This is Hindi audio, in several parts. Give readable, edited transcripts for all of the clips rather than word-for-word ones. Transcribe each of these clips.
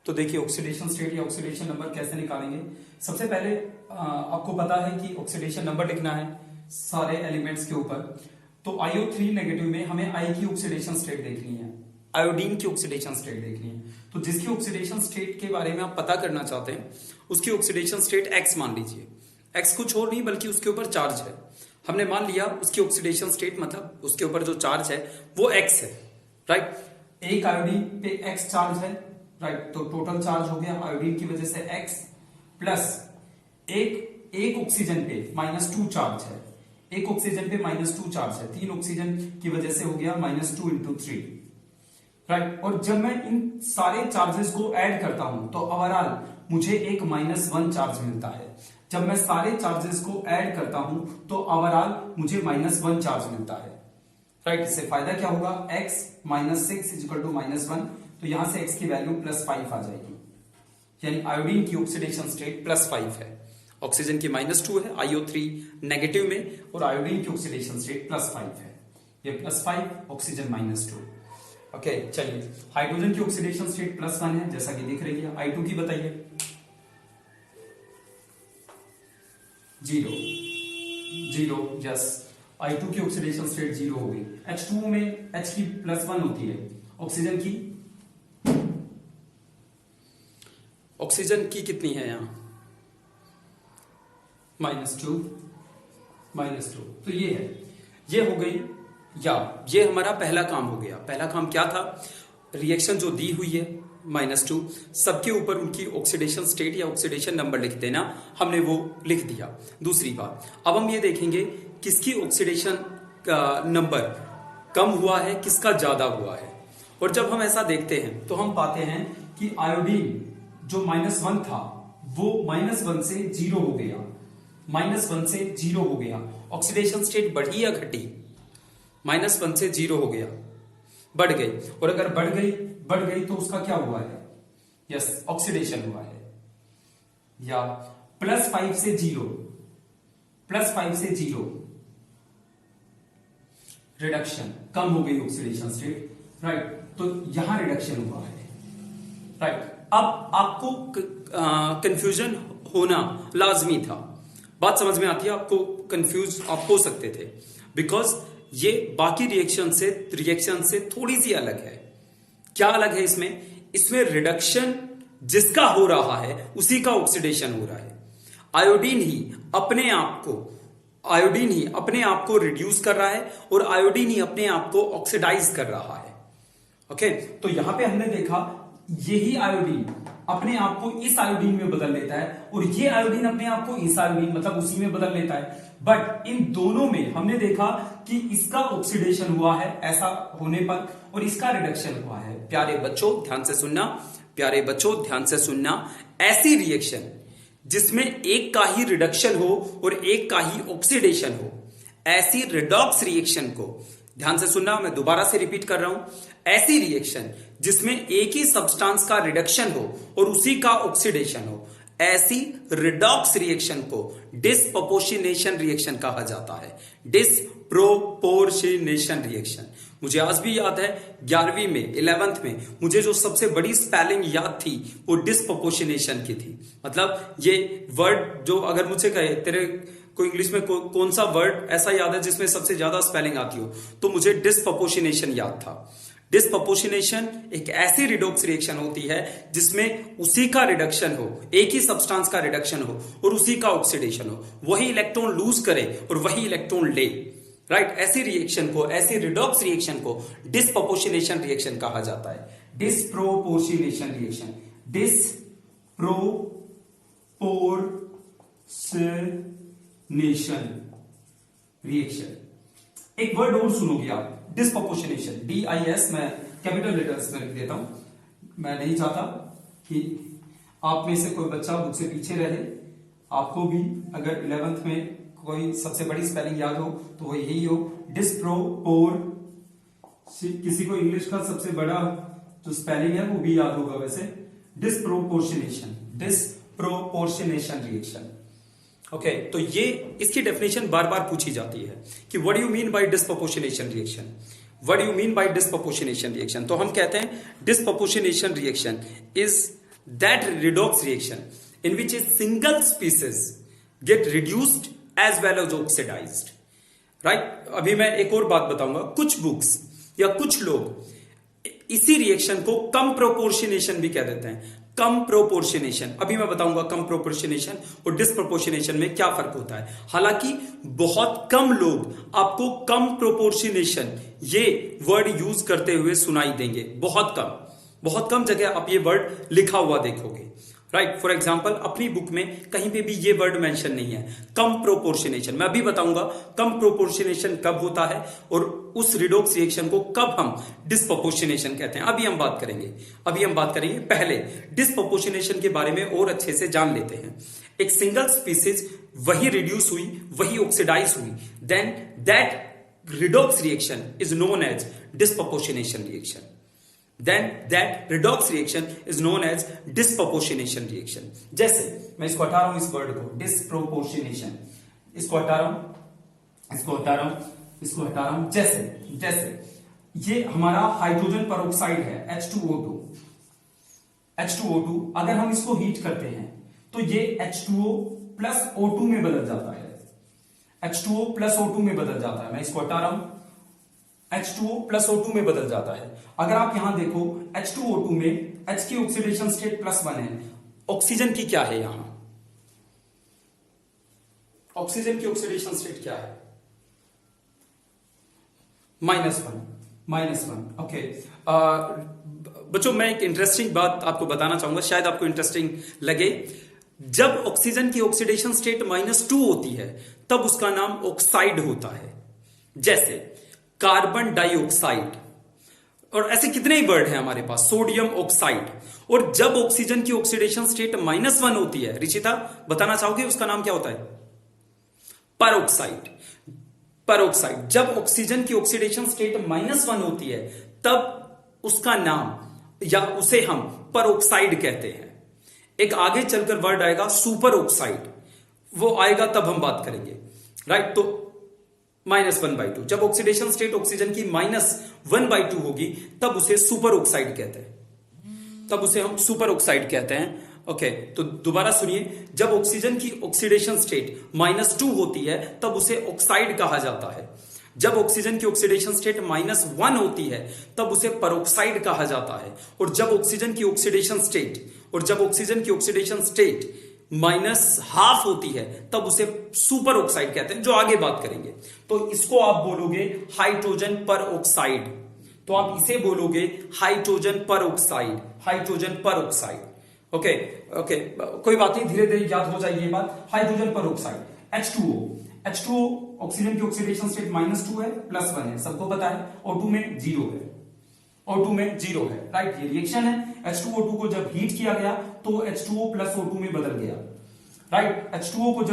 तो देखिए ऑक्सीडेशन स्टेट या ऑक्सीडेशन नंबर कैसे निकालेंगे। सबसे पहले आपको पता है कि ऑक्सीडेशन नंबर लिखना है सारे एलिमेंट्स के ऊपर। तो IO3 नेगेटिव में हमें आई की ऑक्सीडेशन स्टेट देखनी है, आयोडीन की ऑक्सीडेशन स्टेट देखनी है। तो जिसकी ऑक्सीडेशन स्टेट के बारे में आप पता करना चाहते हैं उसकी ऑक्सीडेशन स्टेट एक्स मान लीजिए। एक्स कुछ और नहीं बल्कि उसके ऊपर चार्ज है। हमने मान लिया उसकी ऑक्सीडेशन स्टेट मतलब उसके ऊपर जो चार्ज है वो एक्स है, राइट। एक आयोडीन पे एक्स चार्ज है, राइट। तो टोटल चार्ज हो गया आयोडीन की वजह से एक्स प्लस एक ऑक्सीजन पे -2 चार्ज है। एक ऑक्सीजन पे -2 चार्ज है, 3 ऑक्सीजन की वजह से हो गया -2 × 3, राइट। और जब मैं इन सारे चार्जेस को ऐड करता हूं तो ओवरऑल मुझे एक -1 चार्ज मिलता है। जब मैं सारे चार्जेस को ऐड करता हूं तो ओवरऑल मुझे -1 चार्ज मिलता है, राइट। इससे फायदा क्या होगा, x - 6 = -1। तो यहां से x की वैल्यू +5 आ जाएगी, यानी आयोडीन की ऑक्सीडेशन स्टेट +5 है। ऑक्सीजन की -2 है IO3 नेगेटिव में और आयोडीन की ऑक्सीडेशन स्टेट +5 है। ये +5, ऑक्सीजन -2। ओके चलिए, हाइड्रोजन की ऑक्सीडेशन स्टेट +1 है जैसा कि दिख रही है। I2 की बताइए। 0 यस, I2 की ऑक्सीडेशन स्टेट 0 हो गई। H2 में H की +1 होती है, ऑक्सीजन की कितनी है यहां, -2। तो ये है, ये हो गई, या ये हमारा पहला काम हो गया। पहला काम क्या था, रिएक्शन जो दी हुई है -2, सबके ऊपर उनकी ऑक्सीडेशन स्टेट या ऑक्सीडेशन नंबर लिख देना, हमने वो लिख दिया। दूसरी बात, अब हम ये देखेंगे किसकी ऑक्सीडेशन का नंबर कम हुआ है, किसका ज्यादा हुआ है। और जब हम ऐसा देखते हैं तो हम पाते हैं कि आयोडीन जो -1 था वो -1 से 0 हो गया, -1 से 0 हो गया। ऑक्सीडेशन स्टेट बढ़ी या घटी, -1 से 0 हो गया, बढ़ गई। और अगर बढ़ गई तो उसका क्या हुआ है, यस ऑक्सीडेशन हुआ है। या +5 से 0 रिडक्शन, कम हो गई ऑक्सीडेशन स्टेट, राइट। तो यहां रिडक्शन हुआ है, राइट। अब आपको कंफ्यूजन होना लाजमी था, बात समझ में आती है। आपको कंफ्यूज आप हो सकते थे बिकॉज ये बाकी रिएक्शन से थोड़ी सी अलग है। क्या अलग है इसमें रिडक्शन जिसका हो रहा है उसी का ऑक्सीडेशन हो रहा है। आयोडीन ही अपने आप को रिड्यूस कर रहा है और आयोडीन ही अपने आप को ऑक्सीडाइज कर रहा है। ओके, तो यहां पे हमने देखा यही आयोडीन अपने आप को इस आयोडीन में बदल लेता है और ये आयोडीन अपने आप को इस आयोडीन मतलब उसी में बदल लेता है। बट इन दोनों में हमने देखा कि इसका ऑक्सीडेशन हुआ है ऐसा होने पर और इसका रिडक्शन हुआ है। प्यारे बच्चों ध्यान से सुनना, ऐसी रिएक्शन जिसमें एक का ही रिडक्शन हो और एक का ही ऑक्सीडेशन हो, ऐसी रिडॉक्स रिएक्शन को ध्यान से सुनना, मैं दोबारा से रिपीट कर रहा हूं। ऐसी रिएक्शन जिसमें एक ही सब्सटेंस का रिडक्शन हो और उसी का ऑक्सीडेशन हो, ऐसी रिडॉक्स रिएक्शन को डिस्प्रोपोर्शनेशन रिएक्शन कहा जाता है। Disproportionation reaction. मुझे आज भी याद है 11वीं में 11th में मुझे जो सबसे बड़ी स्पेलिंग याद थी वो डिस्प्रोपोर्शनेशन की थी। मतलब ये वर्ड जो अगर मुझसे कहे तेरे को इंग्लिश में कौन सा वर्ड ऐसा याद है जिसमें सबसे ज्यादा स्पेलिंग आती हो, तो मुझे डिस्प्रोपोर्शनेशन याद था। डिस्प्रोपोर्शनेशन एक ऐसी रिडॉक्स रिएक्शन होती है जिसमें उसी का रिडक्शन हो, एक ही सब्सटेंस का रिडक्शन हो और उसी का ऑक्सीडेशन हो, वही इलेक्ट्रॉन लूज करे और वही इलेक्ट्रॉन ले, राइट। ऐसी रिएक्शन को, ऐसी रिडॉक्स रिएक्शन को डिस्प्रोपोर्शनेशन रिएक्शन कहा जाता है। Disproportionation reaction, disproportionation reaction. एक वर्ड और सुनोगे आप, डिस्प्रोपोर्शनेशन, DIS, मैं कैपिटल लेटर्स में लिख देता हूं। मैं नहीं चाहता कि आप में से कोई बच्चा मुझसे पीछे रहे। आपको भी अगर 11th में कोई सबसे बड़ी स्पेलिंग याद हो तो वो यही हो, किसी को इंग्लिश का सबसे बड़ा जो स्पेलिंग है वो भी याद होगा वैसे, डिस्प्रोपोर्शनेशन रिएक्शन। ओके, तो ये इसकी डेफिनेशन बार बार पूछी जाती है कि what do you mean by disproportionation reaction. तो हम कहते हैं disproportionation reaction is that redox reaction in which a single species get reduced as well as oxidized, right. अभी मैं एक और बात बताऊंगा, कुछ बुक्स या कुछ लोग इसी रिएक्शन को कम प्रोपोर्शनेशन भी कह देते हैं। कम प्रोपोर्शनेशन, अभी मैं बताऊंगा कम प्रोपोर्शनेशन और डिस्प्रोपोर्शनेशन में क्या फर्क होता है। हालांकि बहुत कम लोग आपको कम प्रोपोर्शनेशन ये वर्ड यूज करते हुए सुनाई देंगे, बहुत कम जगह आप ये वर्ड लिखा हुआ देखोगे, राइट। फॉर एग्जाम्पल अपनी बुक में कहीं पे भी ये वर्ड मेंशन नहीं है, कम प्रोपोर्शनेशन। मैं अभी बताऊंगा कम प्रोपोर्शनेशन कब होता है और उस रिडॉक्स रिएक्शन को कब हम डिस्प्रोपोर्शनेशन कहते हैं, अभी हम बात करेंगे। पहले डिस्प्रोपोर्शनेशन के बारे में और अच्छे से जान लेते हैं। एक सिंगल स्पीसीज वही रिड्यूस हुई, वही ऑक्सीडाइज हुई, then that redox reaction is known as disproportionation reaction. Then that redox reaction is known as disproportionation reaction। जैसे मैं इसको हटा रहा हूं, इस वर्ड को डिस्प्रोपोर्शनेशन, इसको हटा रहा हूं। जैसे ये हमारा हाइड्रोजन पेरोक्साइड है H2O2। अगर हम इसको हीट करते हैं तो ये H2O प्लस O2 में बदल जाता है, H2O प्लस O2 में बदल जाता है। मैं इसको हटा रहा हूं, H2O प्लस O2 में बदल जाता है। अगर आप यहां देखो H2O2 में H की ऑक्सीडेशन स्टेट +1 है, ऑक्सीजन की क्या है, यहां ऑक्सीजन की ऑक्सीडेशन स्टेट क्या है, -1। ओके बच्चों, मैं एक इंटरेस्टिंग बात आपको बताना चाहूंगा, शायद आपको इंटरेस्टिंग लगे। जब ऑक्सीजन की ऑक्सीडेशन स्टेट -2 होती है तब उसका नाम ऑक्साइड होता है। जैसे कार्बन डाइऑक्साइड, और ऐसे कितने ही वर्ड हैं हमारे पास, सोडियम ऑक्साइड। और जब ऑक्सीजन की ऑक्सीडेशन स्टेट -1 होती है, रिचिता बताना चाहोगे उसका नाम क्या होता है, परोक्साइड। जब ऑक्सीजन की ऑक्सीडेशन स्टेट -1 होती है तब उसका नाम या उसे हम परोक्साइड कहते हैं। एक आगे चलकर वर्ड आएगा सुपर ऑक्साइड, वो आएगा तब हम बात करेंगे, राइट। तो -1/2, जब ऑक्सीडेशन स्टेट ऑक्सीजन की -1/2 होगी तब उसे सुपर ऑक्साइड कहते हैं, ओके। तो दोबारा सुनिए, जब ऑक्सीजन की ऑक्सीडेशन स्टेट -2 होती है तब उसे ऑक्साइड कहा जाता है। जब ऑक्सीजन की ऑक्सीडेशन स्टेट -1 होती है तब उसे पेरोक्साइड कहा जाता है। और जब ऑक्सीजन की ऑक्सीडेशन स्टेट -½ होती है तब उसे सुपर ऑक्साइड कहते हैं, जो आगे बात करेंगे। तो इसको आप बोलोगे हाइड्रोजन पर ऑक्साइड, तो आप इसे बोलोगे हाइड्रोजन पर ऑक्साइड। ओके, कोई बात नहीं, धीरे धीरे याद हो जाएगी ये बात। हाइड्रोजन पर ऑक्साइड। H2O ऑक्सीजन की ऑक्सीडेशन स्टेट -2 है, +1 है, सबको पता है। O2 में 0 है, राइट। ये रिएक्शन है। H2O2 को जब हीट किया गया तो H2O प्लस O2 में बदल गया, राइट। H2O को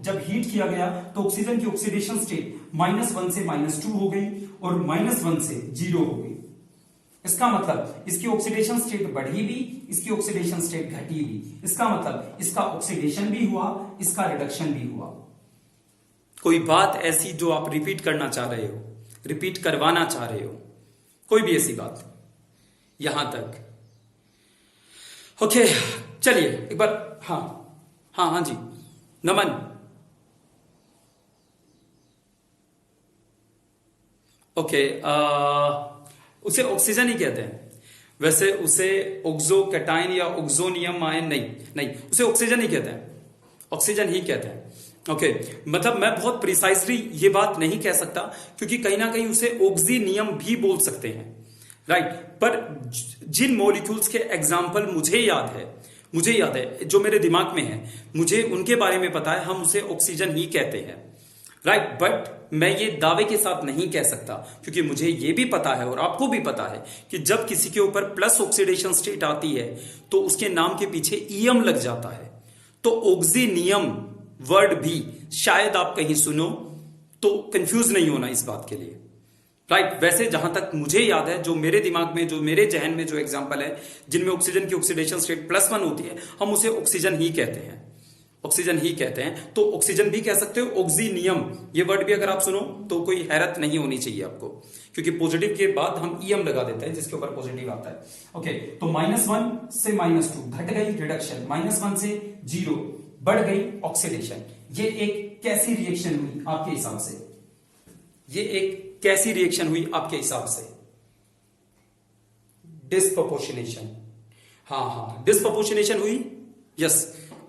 जब हीट किया गया तो ऑक्सीजन की ऑक्सीडेशन स्टेट -1 से -2 हो गई और -1 से 0 हो गई। इसका मतलब इसकी ऑक्सीडेशन स्टेट बढ़ी भी, इसकी ऑक्सीडेशन स्टेट घटी भी। इसका मतलब इसका ऑक्सीडेशन भी हुआ, इसका रिडक्शन भी हुआ। कोई बात ऐसी जो आप रिपीट करना चाह रहे हो, रिपीट करवाना चाह रहे हो, कोई भी ऐसी बात यहां तक? ओके, चलिए एक बार। हाँ जी, नमन। ओके, उसे ऑक्सीजन ही कहते हैं। वैसे उसे ऑक्सो कैटाइन या ऑक्सोनियम आयन नहीं, उसे ऑक्सीजन ही कहते हैं, ओके। मतलब मैं बहुत प्रिसाइसली ये बात नहीं कह सकता क्योंकि कहीं ना कहीं उसे ऑक्सीनियम भी बोल सकते हैं, राइट। पर जिन मॉलिक्यूल्स के एग्जाम्पल मुझे याद है, जो मेरे दिमाग में है, मुझे उनके बारे में पता है, हम उसे ऑक्सीजन ही कहते हैं, राइट। बट मैं ये दावे के साथ नहीं कह सकता क्योंकि मुझे ये भी पता है और आपको भी पता है कि जब किसी के ऊपर प्लस ऑक्सीडेशन स्टेट आती है तो उसके नाम के पीछे ईएम लग जाता है। तो ऑक्सीनियम वर्ड भी शायद आप कहीं सुनो तो कंफ्यूज नहीं होना इस बात के लिए, राइट। वैसे जहां तक मुझे याद है, जो मेरे दिमाग में, जो मेरे जहन में जो एग्जांपल है जिनमें ऑक्सीजन की ऑक्सीडेशन स्टेट +1 होती है, हम उसे ऑक्सीजन ही कहते हैं, ऑक्सीजन ही कहते हैं। तो ऑक्सीजन भी कह सकते हो, ऑक्सीनियम ये वर्ड भी अगर आप सुनो तो कोई हैरत नहीं होनी चाहिए आपको, क्योंकि पॉजिटिव के बाद हम ईएम लगा देते हैं जिसके ऊपर पॉजिटिव आता है। ओके, तो -1 से -2 घट गई रिडक्शन, -1 से 0 बढ़ गई ऑक्सीडेशन। ये एक कैसी रिएक्शन हुई आपके हिसाब से? ये एक कैसी रिएक्शन हुई आपके हिसाब से? डिस्प्रोपोर्शनेशन। हाँ, डिस्प्रोपोर्शनेशन हुई। Yes,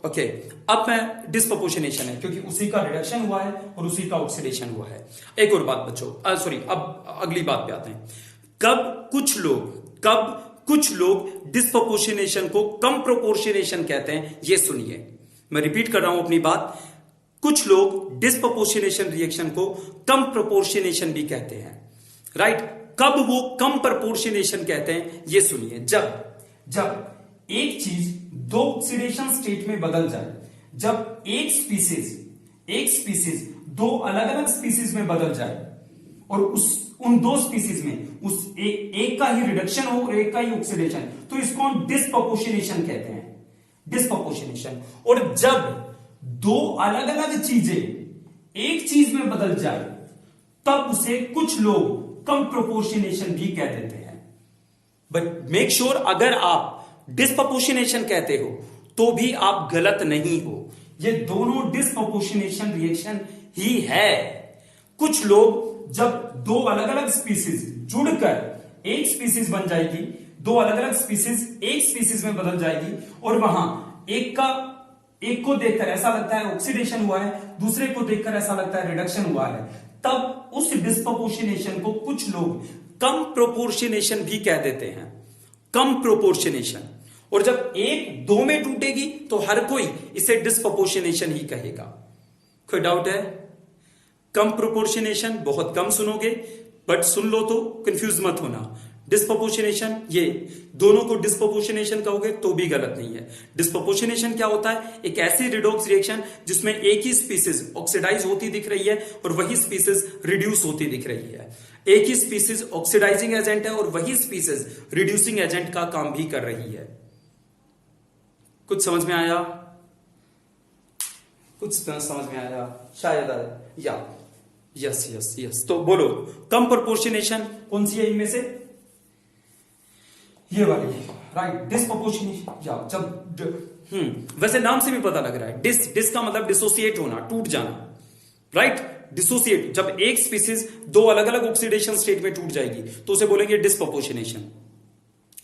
okay. अब मैं डिस्प्रोपोर्शनेशन है क्योंकि उसी का रिडक्शन हुआ है और उसी का ऑक्सीडेशन हुआ है। एक और बात बच्चों, सॉरी, अब अगली बात पे आते हैं। कब कुछ लोग डिस्प्रोपोर्शनेशन को कम प्रोपोर्शनेशन कहते हैं, ये सुनिए। मैं रिपीट कर रहा हूं अपनी बात। कुछ लोग डिस्प्रोपोर्शनेशन रिएक्शन को कम प्रोपोर्शनेशन भी कहते हैं, राइट? कब वो कम प्रोपोर्शनेशन कहते हैं, ये सुनिए। जब एक चीज दो ऑक्सीडेशन स्टेट में बदल जाए, जब एक स्पीसीज दो अलग अलग स्पीसीज में बदल जाए और उन दो स्पीसीज में उस एक का ही रिडक्शन हो और एक का ही ऑक्सीडेशन, तो इसको हम डिस्प्रोपोर्शनेशन कहते हैं, डिस्प्रोपोर्शनेशन। और जब दो अलग अलग चीजें एक चीज में बदल जाए तब उसे कुछ लोग कम प्रोपोर्शनेशन भी कह देते हैं। बट मेक श्योर अगर आप डिस्प्रोपोर्शनेशन कहते हो तो भी आप गलत नहीं हो, ये दोनों डिस्प्रोपोर्शनेशन रिएक्शन ही है। कुछ लोग जब दो अलग अलग स्पीसीज जुड़कर एक स्पीसीज बन जाएगी, दो अलग अलग स्पीसीज एक स्पीसीज में बदल जाएगी और वहां एक को देखकर ऐसा लगता है ऑक्सीडेशन हुआ है, दूसरे को देखकर ऐसा लगता है रिडक्शन हुआ है, तब उस डिस्प्रोपोर्शनेशन को कुछ लोग कम प्रोपोर्शनेशन भी कह देते हैं, कम प्रोपोर्शनेशन। और जब एक दो में टूटेगी तो हर कोई इसे डिस्प्रोपोर्शनेशन ही कहेगा। कोई डाउट है? कम प्रोपोर्शनेशन बहुत कम सुनोगे, बट सुन लो तो कंफ्यूज मत होना। डिस्प्रोपोर्शनेशन, ये दोनों को डिस्प्रोपोर्शनेशन कहोगे तो भी गलत नहीं है। डिस्प्रोपोर्शनेशन क्या होता है? एक ऐसी रिडॉक्स रिएक्शन जिसमें एक ही स्पीसीज ऑक्सीडाइज होती दिख रही है और वही स्पीसीज रिड्यूस होती दिख रही है। एक ही स्पीसीज ऑक्सीडाइजिंग एजेंट है और वही स्पीसीज रिड्यूसिंग एजेंट का काम भी कर रही है। कुछ समझ में आया? कुछ समझ में आया शायद आया। यस। तो बोलो, कम प्रोपोर्शनेशन कौन सी है इनमें से? ये वाली, राइट? डिस्प्रोपोर्शनेशन। जब वैसे नाम से भी पता लग रहा है, डिस का मतलब डिसोसिएट होना, टूट जाना, राइट? डिसोसिएट, जब एक स्पीसीज दो अलग अलग ऑक्सीडेशन स्टेट में टूट जाएगी तो उसे बोलेंगे डिस्प्रोपोर्शनेशन,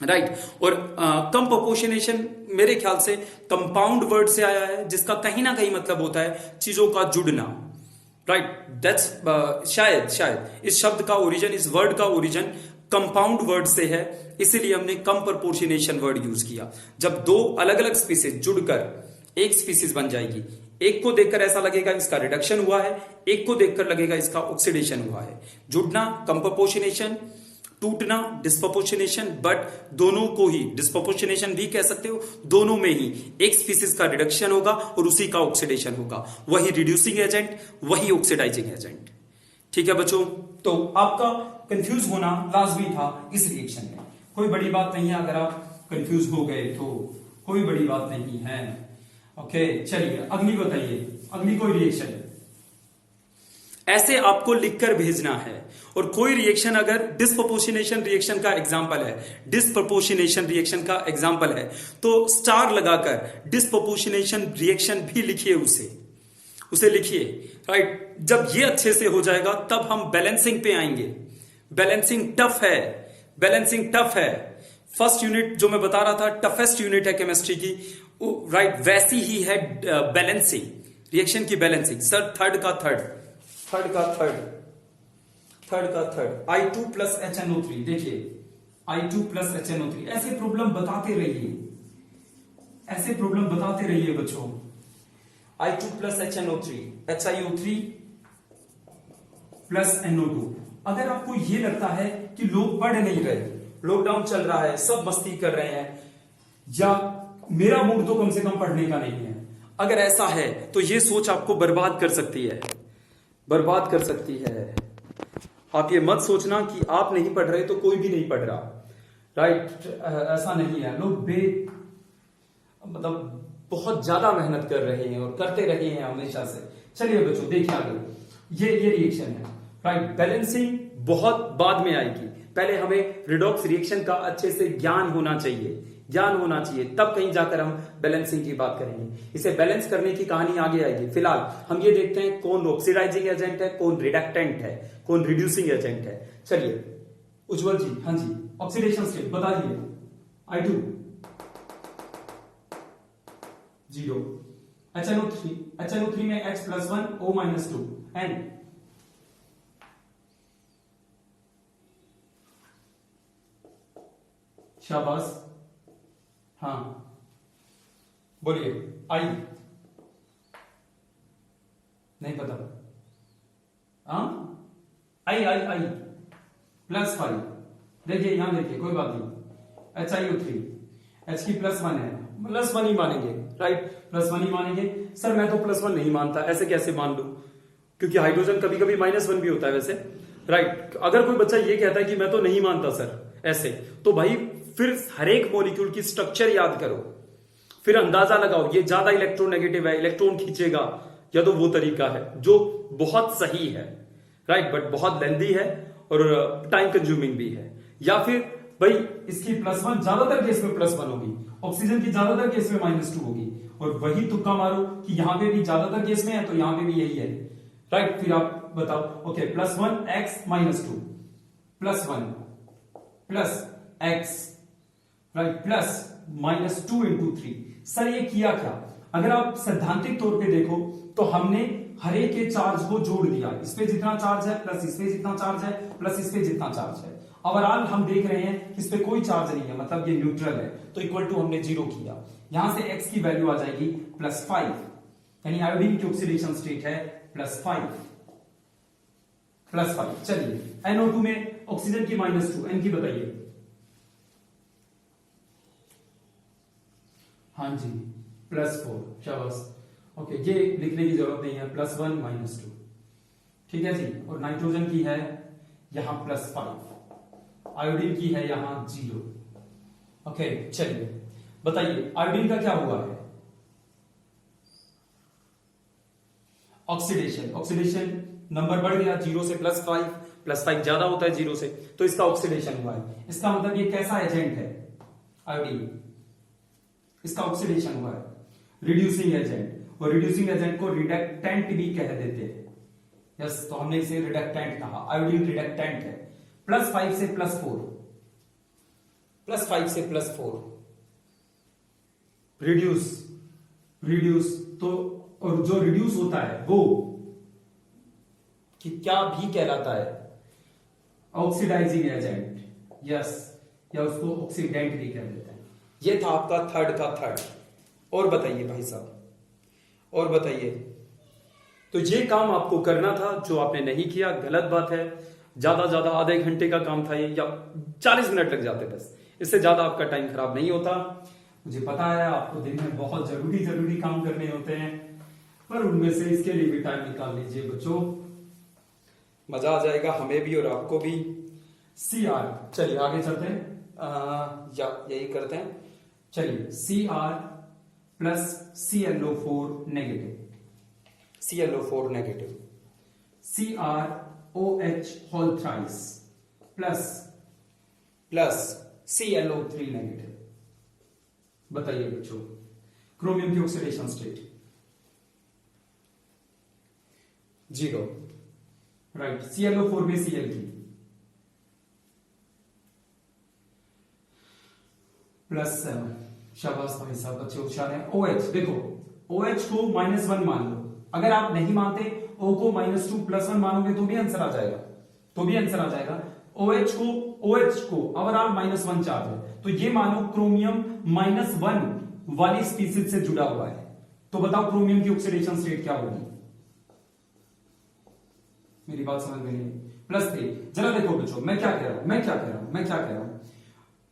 राइट? और कम प्रोपोर्शनेशन मेरे ख्याल से कंपाउंड वर्ड से आया है, जिसका कहीं ना कहीं मतलब होता है चीजों का जुड़ना, राइट? दैट्स शायद इस शब्द का ओरिजिन, इस वर्ड का ओरिजिन कंपाउंड वर्ड से है, इसीलिए हमने कम प्रोपोर्शनेशन वर्ड यूज किया। जब दो अलग अलग स्पीसीज जुड़कर एक स्पीसीज बन जाएगी, एक को देखकर ऐसा लगेगा इसका रिडक्शन हुआ है, एक को देखकर लगेगा इसका ऑक्सीडेशन हुआ है। जुड़ना कम प्रोपोर्शनेशन, टूटना डिस्प्रोपोर्शनेशन, बट दोनों को ही डिस्प्रोपोर्शनेशन भी कह सकते हो। दोनों में ही एक स्पीसीज का रिडक्शन होगा और उसी का ऑक्सीडेशन होगा, वही रिड्यूसिंग एजेंट, वही ऑक्सीडाइजिंग एजेंट। ठीक है बच्चों, तो आपका कंफ्यूज होना लाजमी था इस रिएक्शन में। कोई बड़ी बात नहीं है, अगर आप कंफ्यूज हो गए तो कोई बड़ी बात नहीं है। ओके, चलिए अगली बताइए, अगली कोई रिएक्शन ऐसे आपको लिखकर भेजना है। और कोई रिएक्शन अगर डिस्प्रोपोर्शनेशन रिएक्शन का एग्जांपल है, डिस्प्रोपोर्शनेशन रिएक्शन का एग्जांपल है, तो स्टार लगाकर डिस्प्रोपोर्शनेशन रिएक्शन भी लिखिए, उसे लिखिए, राइट? जब ये अच्छे से हो जाएगा तब हम बैलेंसिंग पे आएंगे। बैलेंसिंग टफ है। फर्स्ट यूनिट जो मैं बता रहा था टफेस्ट यूनिट है केमिस्ट्री की, राइट? वैसी ही है बैलेंसिंग, रिएक्शन की बैलेंसिंग। सर थर्ड का थर्ड I2 प्लस HNO3, देखिए I2 प्लस HNO3, ऐसे प्रॉब्लम बताते रहिए बच्चों। I2 plus HNO3, HiO3 plus NO2। अगर आपको ये लगता है कि लोग पढ़ नहीं रहे, लॉकडाउन चल रहा है, सब मस्ती कर रहे हैं, या मेरा मूड तो कम से कम पढ़ने का नहीं है, अगर ऐसा है तो ये सोच आपको बर्बाद कर सकती है। आप ये मत सोचना कि आप नहीं पढ़ रहे तो कोई भी नहीं पढ़ रहा, राइट? ऐसा नहीं है। लोग मतलब बहुत ज्यादा मेहनत कर रहे हैं और करते रहे हैं हमेशा से। चलिए बच्चों देखिए आगे, ये रिएक्शन है, राइट। बैलेंसिंग बहुत बाद में आएगी, पहले हमें रिडॉक्स रिएक्शन का अच्छे से ज्ञान होना चाहिए, तब कहीं जाकर हम बैलेंसिंग की बात करेंगे। इसे बैलेंस करने की कहानी आगे आएगी। फिलहाल हम ये देखते हैं कौन ऑक्सीडाइजिंग एजेंट है, कौन रिडक्टेंट है, कौन रिड्यूसिंग एजेंट है। चलिए उज्जवल जी, हाँ जी, ऑक्सीडेशन स्टेट बताइए। I2 0, HNO3 में H+1 O-2 एंड शाबाश, हाँ बोलिए। आई नहीं पता, आई +5, देखिए यहां देखिए, कोई बात नहीं, HiO3 H की +1 है, +1 ही मानेंगे, राइट, +1 ही मानेंगे। सर मैं तो +1 नहीं मानता, ऐसे कैसे मान लूं, क्योंकि हाइड्रोजन कभी कभी -1 भी होता है वैसे, राइट। अगर कोई बच्चा ये कहता है कि मैं तो नहीं मानता सर ऐसे, तो भाई फिर हर एक मॉलिक्यूल की स्ट्रक्चर याद करो, फिर अंदाजा लगाओ ये ज्यादा इलेक्ट्रोनेगेटिव है, इलेक्ट्रॉन खींचेगा, या तो वो तरीका है जो बहुत सही है, राइट, बट बहुत लेंदी है और टाइम कंज्यूमिंग भी है। या फिर भाई इसकी +1 ज्यादातर केस में +1 होगी, ऑक्सीजन की ज्यादातर केस में -2 होगी, और वही तुक्का मारो कि यहां पे भी ज्यादातर केस में है तो यहां पे भी यही है, राइट। फिर आप बताओ, okay, +1 x -2 +1 +x, right, +-2 × 3। Sir ये किया क्या? अगर आप सैद्धांतिक तौर पे देखो तो हमने हर एक के चार्ज को जोड़ दिया, इस पे जितना चार्ज है प्लस इस पे जितना चार्ज है प्लस इस पे जितना चार्ज है। ओवरऑल हम देख रहे हैं इस पे कोई चार्ज नहीं है, मतलब ये न्यूट्रल है, तो इक्वल टू हमने 0 किया। यहां से x की वैल्यू आ जाएगी +5, यानी आयोडीन की ऑक्सीडेशन स्टेट है +5। चलिए NO2 में ऑक्सीजन की -2, N की बताइए। हाँ जी, +4, शाबाश, ओके, ये लिखने की जरूरत नहीं है, +1 -2, ठीक है जी। और नाइट्रोजन की है यहां +5, आयोडीन की है यहां 0। ओके चलिए बताइए आयोडीन का क्या हुआ है? ऑक्सीडेशन नंबर बढ़ गया 0 से +5 ज्यादा होता है 0 से, तो इसका ऑक्सीडेशन हुआ है। इसका मतलब ये कैसा एजेंट है? आयोडीन, इसका ऑक्सीडेशन हुआ है, रिड्यूसिंग एजेंट, और रिड्यूसिंग एजेंट को रिडक्टेंट भी कह देते हैं। यस, तो हमने इसे रिडक्टेंट कहा, आयोडीन रिडक्टेंट है। +5 से +4, +5 से +4 रिड्यूस, तो और जो रिड्यूस होता है वो कि क्या भी कहलाता है? ऑक्सीडाइजिंग एजेंट, यस, या उसको ऑक्सीडेंट भी कह देते हैं। ये था आपका थर्ड का थर्ड। और बताइए भाई साहब, और बताइए। तो ये काम आपको करना था जो आपने नहीं किया, गलत बात है। ज्यादा आधे घंटे का काम था ये, या 40 मिनट लग जाते बस, इससे ज्यादा आपका टाइम खराब नहीं होता। मुझे पता है आपको दिन में बहुत जरूरी काम करने होते हैं, पर उनमें से इसके लिए भी टाइम निकाल लीजिए बच्चों, मजा आ जाएगा हमें भी और आपको भी। Cr, चलिए आगे चलते हैं, या यही करते हैं। चलिए Cr + ClO4 negative, ClO4 negative, CrOH whole thrice plus ClO3 negative. बताइए बच्चों क्रोमियम की ऑक्सीडेशन स्टेट 0, राइट। ClO4 में Cl की +7, शाबाश भाई साहब, बच्चे होशियार हैं। OH, देखो OH को -1 मान लो, अगर आप नहीं मानते O को -2 +1 मानोगे तो भी आंसर आ जाएगा, OH को ओवरऑल -1 चार्ज है, तो ये मानो क्रोमियम -1 वाली स्पीसीज से जुड़ा हुआ है। तो बताओ क्रोमियम की ऑक्सीडेशन स्टेट क्या होगी? मेरी बात समझ में नहीं? +3। जरा देखो बच्चों, मैं क्या कह रहा हूं।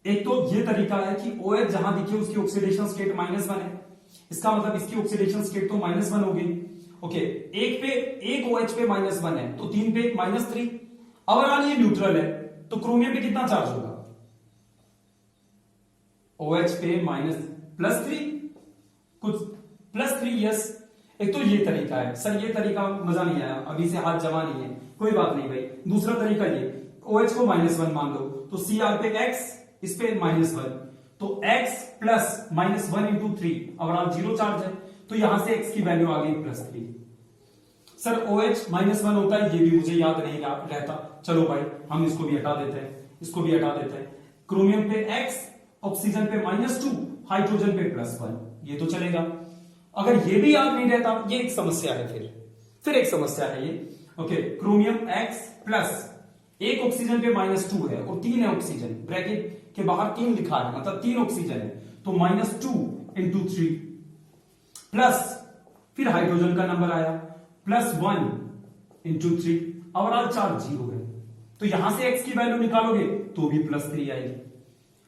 एक तो ये तरीका है कि OH जहां दिखे उसकी ऑक्सीडेशन स्टेट -1 है, इसका मतलब इसकी ऑक्सीडेशन स्टेट तो -1 होगी। ओके, एक OH पे -1 है तो 3 पे -3, ओवरऑल ये न्यूट्रल है, तो क्रोमियम पे कितना चार्ज होगा? OH पे +3, कुछ +3 यस। एक तो ये तरीका है सर, ये तरीका मजा नहीं आया, अभी से हाथ जमा नहीं है, कोई बात नहीं भाई। दूसरा तरीका ये, OH को -1 मान लो, तो Cr पे x, इस पे -1, तो x plus -1 into 3, overall 0 charge है, तो यहां से x की वैल्यू आ गई +3। सर OH -1 होता है, ये भी मुझे याद नहीं रहता, चलो भाई हम इसको भी हटा देते हैं, इसको भी हटा देते हैं। क्रोमियम पे x, ऑक्सीजन पे -2, हाइड्रोजन पे +1, ये तो चलेगा। अगर ये भी याद नहीं रहता, ये एक समस्या है, फिर एक समस्या है ये। ओके, क्रोमियम x प्लस एक ऑक्सीजन पे -2 है और 3 है ऑक्सीजन, ब्रैकेट के बाहर 3 लिखा है, मतलब 3 ऑक्सीजन है, तो -2 इंटू 3 प्लस फिर हाइड्रोजन का नंबर आया +1 इंटू 3, ओवरऑल चार्ज 0 है, तो यहां से x की वैल्यू निकालोगे तो भी +3 आएगी।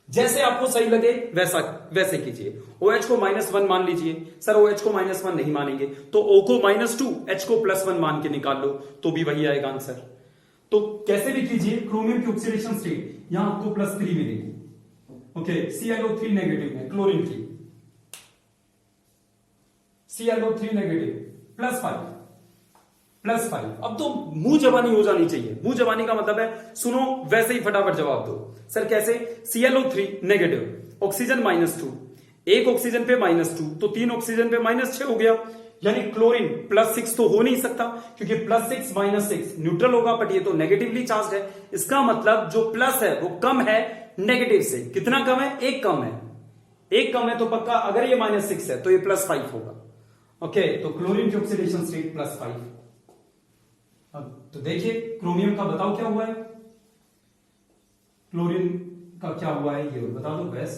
जैसे आपको सही लगे वैसे कीजिए। OH को -1 मान लीजिए, सर OH को -1 नहीं मानेंगे तो O को -2, H को +1 मान के निकाल लो, तो भी वही आएगा आंसर। तो कैसे भी कीजिए, क्रोमियम की ऑक्सीडेशन स्टेट यहां आपको +3 मिलेगी। ओके, ClO3 नेगेटिव है, क्लोरीन की ClO3 नेगेटिव +5। अब तो मुंह जबानी हो जानी चाहिए, मुंह जबानी का मतलब है सुनो वैसे ही फटाफट जवाब दो। सर कैसे? ClO3 नेगेटिव, ऑक्सीजन -2, एक ऑक्सीजन पे -2, तो 3 ऑक्सीजन पे -6 हो गया, यानी क्लोरीन +6 तो हो नहीं सकता, क्योंकि +6 -6 न्यूट्रल होगा, बट ये तो नेगेटिवली चार्ज है। इसका मतलब जो प्लस है वो कम है नेगेटिव से। कितना कम है? 1 कम है, 1 कम है तो पक्का, अगर ये -6 है तो ये +5 होगा। ओके, तो क्लोरीन की ऑक्सीडेशन स्टेट +5। अब तो देखिए क्रोमियम का बताओ क्या हुआ है, क्लोरीन का क्या हुआ है ये बता दो बस।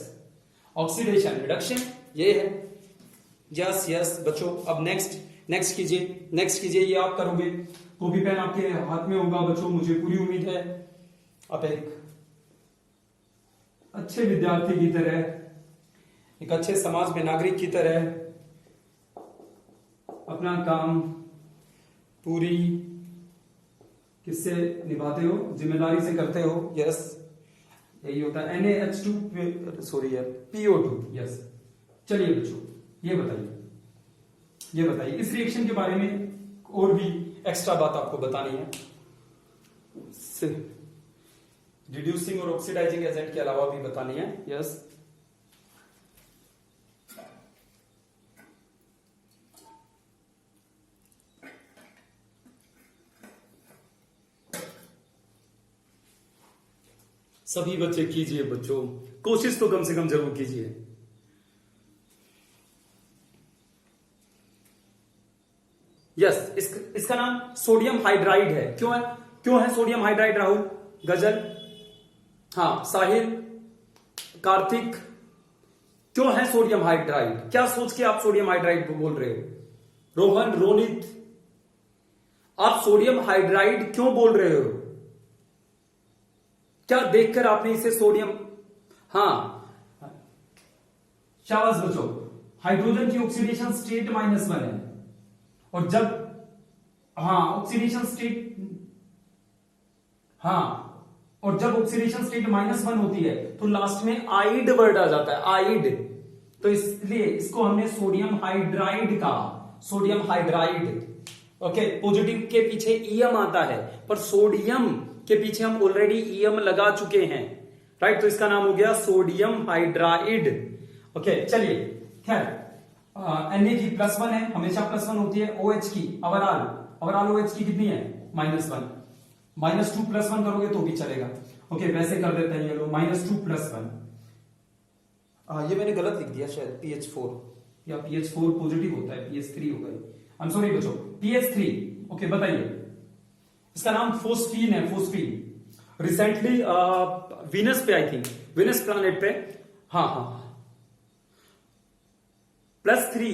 ऑक्सीडेशन रिडक्शन ये है। यस यस बच्चों, अब नेक्स्ट कीजिए, ये आप करोगे, कॉपी पेन आपके हाथ में होगा बच्चों, मुझे पूरी उम्मीद है आप एक अच्छे विद्यार्थी की तरह, एक अच्छे समाज में नागरिक की तरह अपना काम पूरी किससे निभाते हो, जिम्मेदारी से करते हो। यस, यही होता है NaH2 सॉरी यार PO2। यस, चलिए बच्चों ये बताइए इस रिएक्शन के बारे में और भी एक्स्ट्रा बात आपको बतानी है। रिड्यूसिंग और ऑक्सीडाइजिंग एजेंट के अलावा भी बतानी है। यस, सभी बच्चे कीजिए बच्चों, कोशिश तो कम से कम जरूर कीजिए। यस, इसका नाम सोडियम हाइड्राइड है। क्यों है सोडियम हाइड्राइड? राहुल, गजल, हाँ साहिल, कार्तिक, क्यों है सोडियम हाइड्राइड? क्या सोच के आप सोडियम हाइड्राइड को बोल रहे हो? रोहन, रोनित, आप सोडियम हाइड्राइड क्यों बोल रहे हो? क्या देखकर आपने इसे सोडियम? हाँ शाबाश बच्चों, हाइड्रोजन की ऑक्सीडेशन स्टेट -1 है, और जब ऑक्सीडेशन स्टेट और जब ऑक्सीडेशन स्टेट -1 होती है तो लास्ट में आइड वर्ड आ जाता है, आइड, तो इसलिए इसको हमने सोडियम हाइड्राइड कहा, सोडियम हाइड्राइड। ओके, पॉजिटिव के पीछे ईएम आता है, पर सोडियम के पीछे हम ऑलरेडी ईएम लगा चुके हैं, राइट, तो इसका नाम हो गया सोडियम हाइड्राइड। ओके चलिए, खैर Na की +1 है, हमेशा +1 होती है। OH की ओवरऑल OH की कितनी है? -1, -2 +1 करोगे तो भी चलेगा। ओके, वैसे कर देते हैं, ये लो -2 +1, ये मैंने गलत लिख दिया शायद, PH4 या PH4 पॉजिटिव होता है, PH3 हो गई, आई एम सॉरी बच्चों, PH3। ओके बताइए, इसका नाम फोस्फीन है, फोस्फीन। रिसेंटली वीनस पे, आई थिंक वीनस प्लैनेट पे, हाँ +3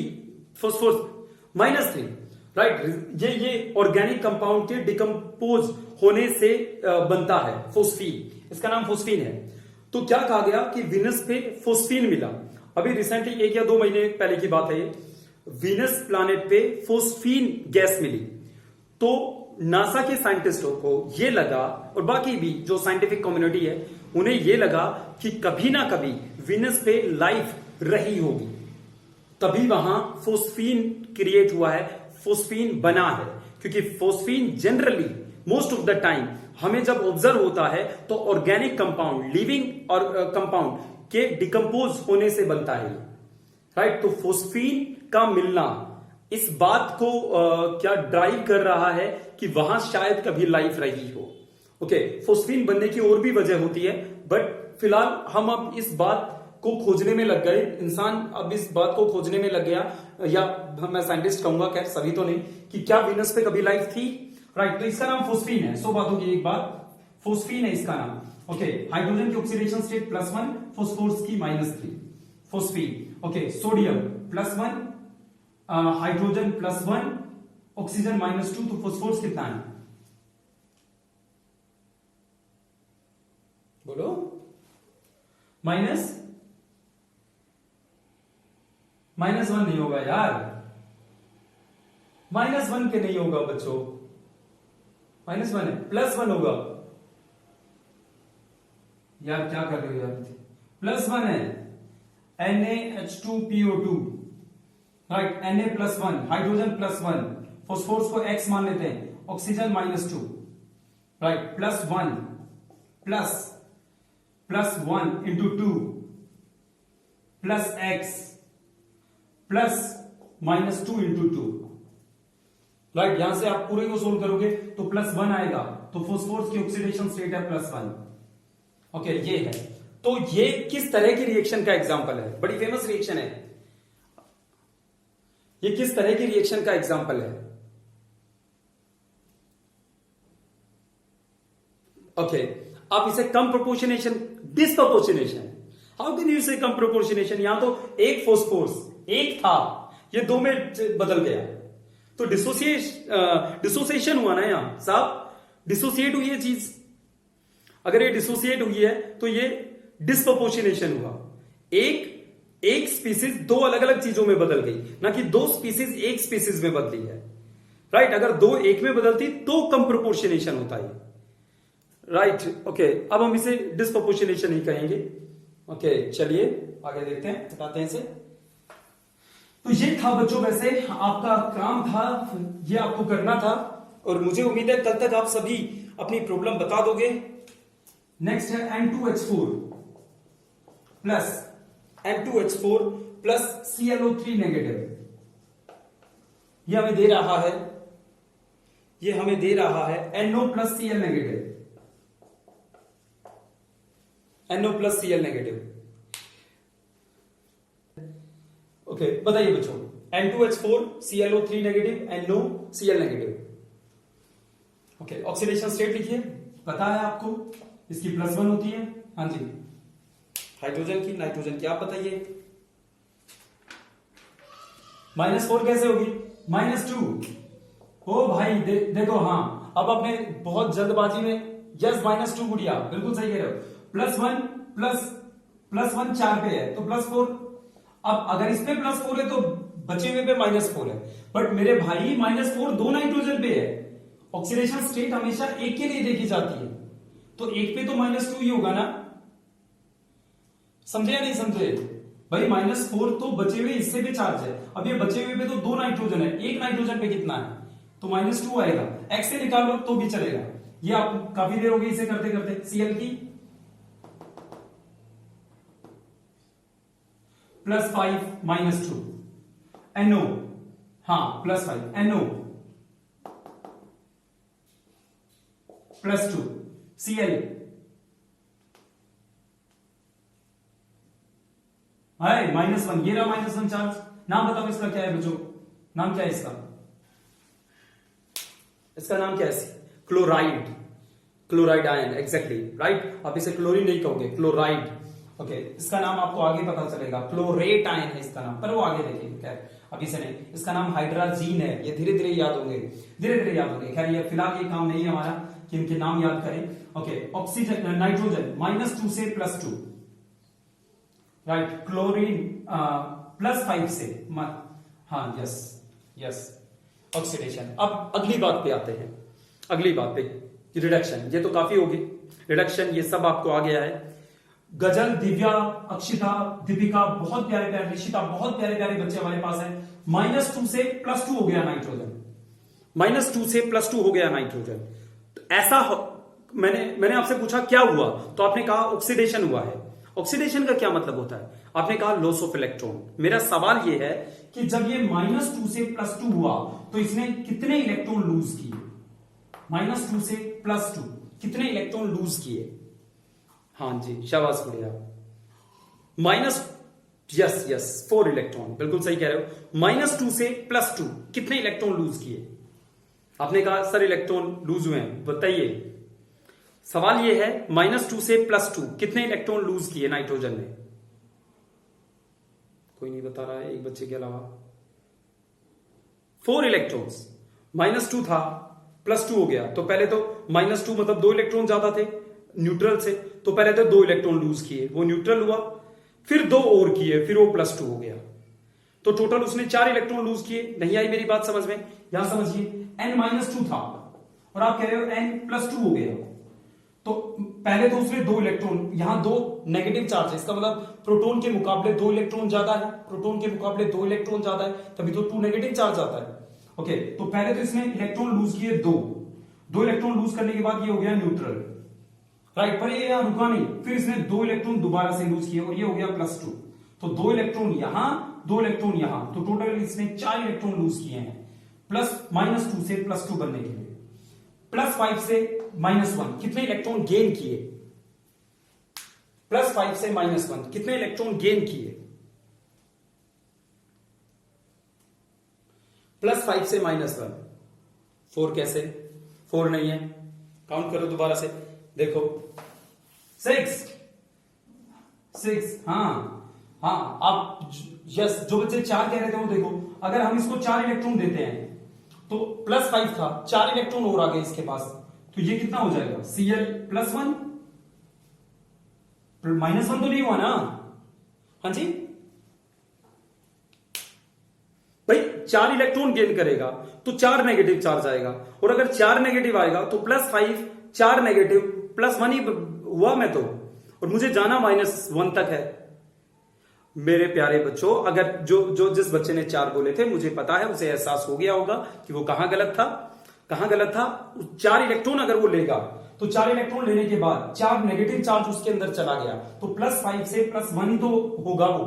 फोस्फोरस -3, राइट, ये ऑर्गेनिक कंपाउंड के डिकम्पोज होने से बनता है फोस्फीन, इसका नाम फोस्फीन है। तो क्या कहा गया कि वीनस पे फोस्फीन मिला, अभी रिसेंटली 1 या 2 महीने पहले की बात है ये, वीनस प्लैनेट पे फोस्फीन गैस मिली, तो नासा के साइंटिस्टों को ये लगा, और बाकी भी जो साइंटिफिक कम्युनिटी है उन्हें ये लगा कि कभी ना कभी वीनस पे लाइफ रही होगी। तभी वहां फोस्फीन क्रिएट हुआ है, फोस्फीन बना है। क्योंकि phosphine generally most of the time हमें जब ऑब्जर्व होता है तो ऑर्गेनिक कंपाउंड, लिविंग और कंपाउंड के डिकम्पोज होने से बनता है, राइट। तो फोस्फीन का मिलना इस बात को क्या ड्राइव कर रहा है कि वहां शायद कभी लाइफ रही हो। ओके, फोस्फीन बनने की और भी वजह होती है, बट फिलहाल हम अब इस बात को खोजने में लग गए, इंसान अब इस बात को खोजने में लग गया, या मैं साइंटिस्ट कहूंगा, खैर सभी तो नहीं, कि क्या वीनस पे कभी लाइफ थी, राइट। तो इसका नाम फोस्फीन है। 100 बातों की एक बात, फोस्फीन है इसका नाम। ओके, हाइड्रोजन की ऑक्सीडेशन स्टेट +1, फॉस्फोरस की -3, phosphine. Okay, sodium +1, hydrogen +1, oxygen -2, तो फॉस्फोरस कितना है बोलो? -1 नहीं होगा यार, -1 के नहीं होगा बच्चों, -1 है, +1 होगा यार, क्या कर रहे हो यार, +1 है, NaH2PO2, right, Na+1, hydrogen +1, phosphorus को X मान लेते हैं, ऑक्सीजन -2, राइट, +1 × 2 +X +-2 × 2, राइट। यहां से आप पूरे को सोल्व करोगे तो +1 आएगा, तो फॉस्फोरस की ऑक्सीडेशन स्टेट है +1। ओके, ये है। तो ये किस तरह की रिएक्शन का एग्जांपल है? बड़ी फेमस रिएक्शन है ये। किस तरह की रिएक्शन का एग्जांपल है? ओके, आप इसे comproportionation, disproportionation, how can you say come proportionation? यहां तो एक फॉस्फोरस एक था, ये 2 में बदल गया, तो डिसोसिएशन हुआ ना यहां साहब, डिसोसिएट हुई है चीज। अगर ये डिसोसिएट हुई है तो ये डिसप्रोपोर्शनेशन हुआ। एक स्पीसीज 2 अलग अलग चीजों में बदल गई, ना कि 2 स्पीसीज एक स्पीसीज में बदली है, राइट। अगर 2 एक में बदलती तो कम प्रोपोर्शनेशन होता है, राइट। ओके, अब हम इसे डिसप्रोपोर्शनेशन ही कहेंगे। ओके, चलिए आगे देखते हैं, बताते हैं इसे। तो ये था बच्चों, वैसे आपका काम था, ये आपको करना था, और मुझे उम्मीद है कल तक आप सभी अपनी प्रॉब्लम बता दोगे। नेक्स्ट है N2H4 plus N2H4 plus ClO3 negative. ये हमें दे रहा है, NO plus Cl negative, NO plus Cl negative. Okay, बताइए बच्चों, N2H4 ClO3 negative, NO Cl negative. Okay, oxidation state लिखिए, पता है आपको इसकी +1 होती है, हाँ जी। हाइड्रोजन की, नाइट्रोजन की आप बताइए। -4 कैसे होगी? -2। ओ भाई देखो, हाँ, अब आपने बहुत जल्दबाजी में यस -2 गुड़िया, बिल्कुल सही कह रहे हो। +1 4 पे है तो +4। अब अगर इसमें +4 है तो बचे हुए पे -4 है, बट मेरे भाई -4 2 नाइट्रोजन पे है। ऑक्सीडेशन स्टेट हमेशा एक के लिए देखी जाती है, तो एक पे तो -2 ही होगा ना, समझे या नहीं समझे भाई? -4 तो बचे हुए हिस्से पे चार्ज है, अब ये बचे हुए पे तो 2 नाइट्रोजन है, एक नाइट्रोजन पे कितना है, तो -2 आएगा। X से निकाल लो तो भी चलेगा। ये आप काफी देर हो गई इसे करते करते। Cl की +5 -2, NO, हाँ +5, NO +2, Cl है -1, ये रहा -1 चार्ज। नाम बताओ इसका क्या है बच्चों, नाम क्या है इसका? इसका नाम क्या है? Chloride ion, exactly right. आप इसे क्लोरीन नहीं कहोगे, क्लोराइड। ओके, इसका नाम आपको आगे पता चलेगा, क्लोरेट आयन है इसका नाम, पर वो आगे देखेंगे, खैर अभी से नहीं। इसका नाम हाइड्राजीन है, ये धीरे धीरे याद होंगे, खैर ये फिलहाल ये काम नहीं है हमारा कि इनके नाम याद करें। ओके, ऑक्सीजन, नाइट्रोजन -2 से +2, राइट। क्लोरीन +5 से, हाँ यस ऑक्सीडेशन। अब अगली बात पे आते हैं, रिडक्शन। ये तो काफी होगी, रिडक्शन ये सब आपको आ गया है। गजल, दिव्या, अक्षिता, दीपिका, बहुत प्यारे प्यारे, ऋषिता, बहुत प्यारे प्यारे बच्चे हमारे पास हैं। -2 से +2 हो गया नाइट्रोजन, -2 से +2 हो गया नाइट्रोजन। तो ऐसा मैंने आपसे पूछा क्या हुआ, तो आपने कहा ऑक्सीडेशन हुआ है। ऑक्सीडेशन का क्या मतलब होता है? आपने कहा लॉस ऑफ इलेक्ट्रॉन। मेरा सवाल यह है कि जब ये -2 से +2 हुआ तो इसने कितने इलेक्ट्रॉन लूज किए? -2 से +2 कितने इलेक्ट्रॉन लूज किए? हाँ जी, शाबाश बढ़िया। यस 4 इलेक्ट्रॉन, बिल्कुल सही कह रहे हो। -2 से +2 कितने इलेक्ट्रॉन लूज किए? आपने कहा सर इलेक्ट्रॉन लूज हुए हैं, बताइए। सवाल यह है -2 से +2 कितने इलेक्ट्रॉन लूज किए नाइट्रोजन ने? कोई नहीं बता रहा है एक बच्चे के अलावा। 4 इलेक्ट्रॉन्स। -2 था, +2 हो गया, तो पहले तो -2 मतलब 2 इलेक्ट्रॉन ज्यादा थे न्यूट्रल से, तो पहले तो 2 इलेक्ट्रॉन लूज किए, वो न्यूट्रल हुआ, फिर 2 और किए, फिर वो +2 हो गया, तो टोटल उसने 4 इलेक्ट्रॉन लूज किए। नहीं आई मेरी बात समझ में? यहां समझिए n-2 था और आप कह रहे हो n+2 हो गया, तो पहले तो उसने 2 इलेक्ट्रॉन, यहां 2 नेगेटिव चार्ज है, इसका मतलब प्रोटॉन के मुकाबले 2 इलेक्ट्रॉन ज्यादा है, प्रोटॉन के मुकाबले 2 इलेक्ट्रॉन ज्यादा है, तभी तो 2 नेगेटिव चार्ज आता है। ओके, तो पहले तो इसने इलेक्ट्रॉन लूज किए 2 इलेक्ट्रॉन लूज करने के बाद ये हो गया न्यूट्रल, राइट। पर ये यहां रुका नहीं, फिर इसने 2 इलेक्ट्रॉन दोबारा से लूज किए और ये हो गया +2, तो 2 इलेक्ट्रॉन यहां, 2 इलेक्ट्रॉन यहां, तो टोटल इसने 4 इलेक्ट्रॉन लूज किए हैं, -2 से +2 बनने के लिए। +5 से -1 कितने इलेक्ट्रॉन गेन किए? +5 से -1 कितने इलेक्ट्रॉन गेन किए? +5 से -1, 4 कैसे? 4 नहीं है, काउंट करो दोबारा से, देखो 6, हाँ आप यस, जो बच्चे 4 कह रहे थे वो देखो, अगर हम इसको 4 इलेक्ट्रॉन देते हैं तो +5 था, 4 इलेक्ट्रॉन और आ गए इसके पास, तो ये कितना हो जाएगा? Cl+1, -1 तो नहीं हुआ ना? हाँ जी भाई, 4 इलेक्ट्रॉन गेन करेगा तो 4 नेगेटिव चार्ज आएगा, और अगर 4 नेगेटिव आएगा तो +5 4 नेगेटिव +1 ही हुआ मैं तो, और मुझे जाना -1 तक है। मेरे प्यारे बच्चों, अगर जो जिस बच्चे ने 4 बोले थे, मुझे पता है उसे एहसास हो गया होगा कि वो कहां गलत था। 4 इलेक्ट्रॉन अगर वो लेगा तो 4 इलेक्ट्रॉन लेने के बाद 4 नेगेटिव चार्ज उसके अंदर चला गया, तो +5 से +1 ही तो होगा वो,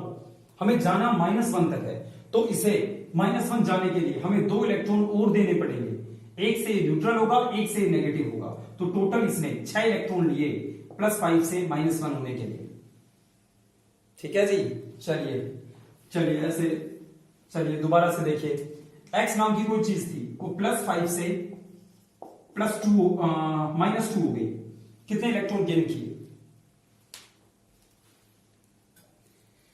हमें जाना -1 तक है, तो इसे -1 जाने के लिए हमें 2 इलेक्ट्रॉन और देने पड़ेंगे, एक से न्यूट्रल होगा, एक से नेगेटिव होगा, तो टोटल इसने 6 इलेक्ट्रॉन लिए +5 से -1 होने के लिए। ठीक है जी, चलिए ऐसे, चलिए दोबारा से देखिए, x नाम की कोई चीज थी, वो +5 से +2 -2 हो गई, कितने इलेक्ट्रॉन गेन किए?